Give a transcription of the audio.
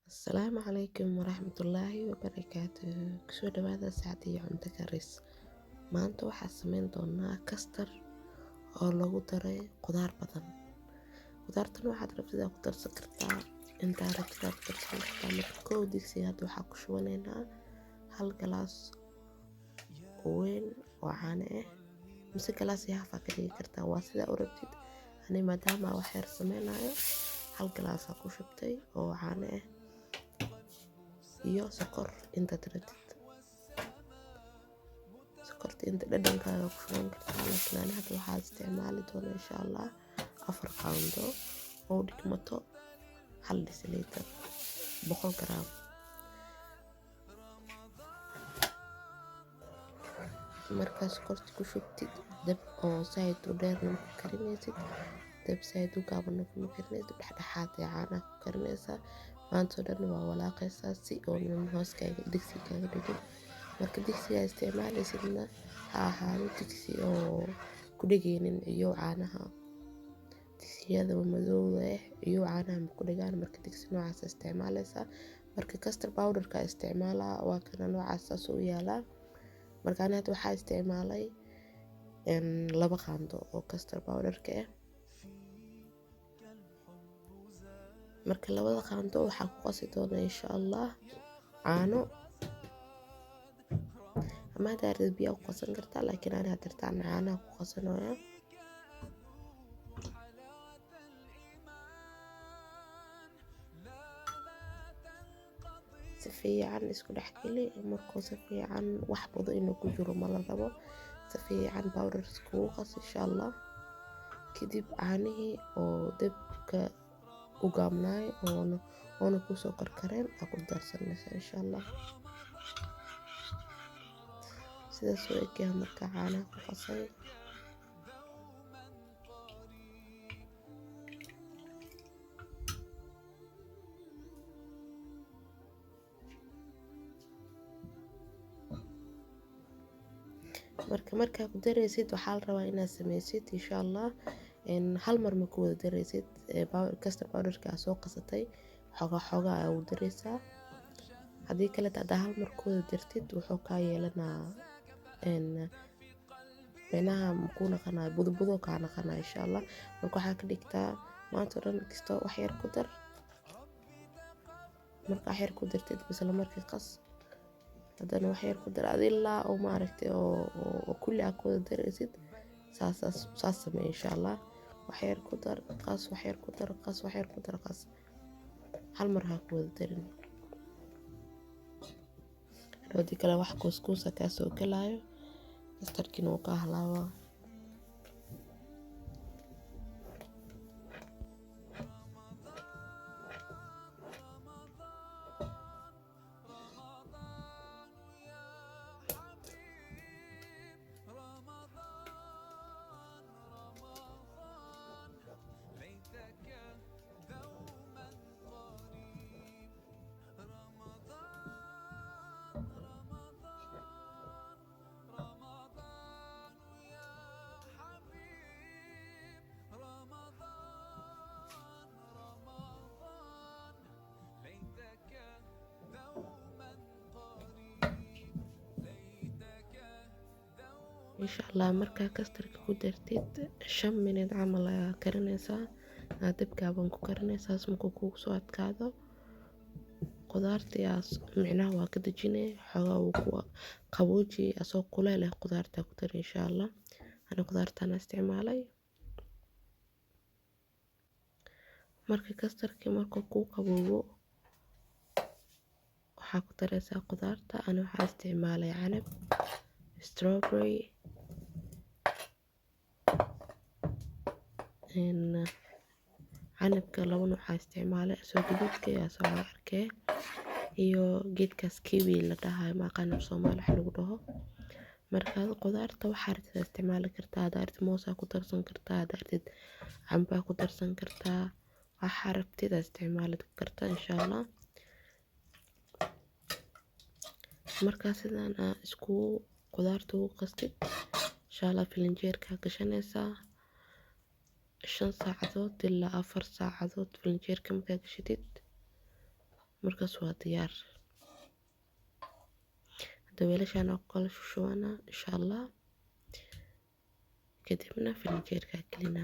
Asalaamu calaykum waraxmatullaahi wabarakaatuh. Kusoo dhawaada saacadii cunto karis. Maanta waxaa sameyn doonaa kastar oo lagu daray qudaar badan. Qudaartan waxaad rabtid ku darsan kartaa intaa rabtid ku darsan kartaa. Marka koow digsiga hadda waxaa ku shubanaynaa hal galaas oo weyn oo caano ah mise galaas iyo haaf ka dhigi kartaa waa sida u rabtid. Ani maadaama wax yar sameynayo hal galaas ku shubtay oo caano ah iyo sokor inta rabtid. sokorta inta dhadhankaaga ku shuban kartaa laakiin ani hadda waxaa isticmaali doonaa insha Allah 4 qaando oo dhigmato 1 deciliter 100 gram. markaas sokorta ku shubtid dab oo saaid u dheerna ku karinaysid dab saaid u gaaban ku karinaysid dhexdhexaad ee caanaha ku karinaysa maanta dhan waa walaaqaysaa si oo hooskaaga digsigaaga dhigin. marka digsiga isticmaalaysidna ha ahaado digsi oo ku dhageynin iyo caanaha digsiyada madowga iyo caanaha ku dhagaan marka digsi noocaas isticmaalaysa. marka custard powder ka isticmaala waa kana noocaas u yaala. marka anaad waxaa isticmaalay 2 qaando oo custard powder ka ah. marka 2 qaando waxaa ku qasi doonaa insha Allah caano ama daarad biyo ku qasan kartaa laakiin ani hadda caanaha ku qasanayo. si fiican isku dhex geli markuu si fiican wax badan inuu ku jiro ma la rabo si fiican powder isku qas insha Allah. kadib caanihii oo dabka u gaabnay oo ku soo karkareen ku darsanaysa insha Allah. sidaas oo eegay marka caanaha ku qasay marka ku daraysid waxaa la rabaa inaad sameysid insha Allah hal mar ma ku wada daraysid custard powder ka soo qasatay xogaa ayaa u daraysaa haddii kale hal mar ku wada dartid wuxuu ka yeelanaa beenaha ku naqanaa budo ka naqanaa insha Allah. marka waxaa ka dhigtaa maanta dhan kisto wax yar ku dar marka wax yar ku dartid bisla markii qas haddana wax yar ku dar ilaa oo maaragtay oo kulli aad ku wada daraysid saas samee insha Allah. wax yar ku dar qas wax yar ku dar qas wax yar ku dar qas hal mar ha ku wada darin hadii kale wax kuskuusa ka soo galaayo kastarkiina uu ka halaabaa. insha Allah marka kastarka ku dartid 5 minute camal ayaa karinaysaa dabkaaban ku karinaysaa markuu kugu soo adkaado qudaartaas micnaha waa ka dajinay xogaa uu ku qabooji asoo kuleel qudaarta ku dar insha Allah. ana qudaartan isticmaalay marka kastarka markuu ku qaboobo waxaa ku daraysaa qudaarta ana waxaa isticmaalay canab strawberry canabka 2 nooc isticmaalay soo gaduudka iyo soo cagaarka iyo geedkaas kiwi la dhahay ma aqaan Soomaali wax lagu dhaho. marka qudaarta waxaa rabtid isticmaali kartaa daarta moos ku darsan kartaa daartid camba ku darsan kartaa waxaa rabtid isticmaali kartaa insha Allah. marka sidaan isku qudaarta u qastid insha Allah filinjeerka gashanaysaa 5 saacadood ilaa 4 saacadood filinjeerka markaa gashitid markaas waa diyaar. Hadda weelashaan oo kala shushubanaa insha Allah kadibna filinjeerka gelina.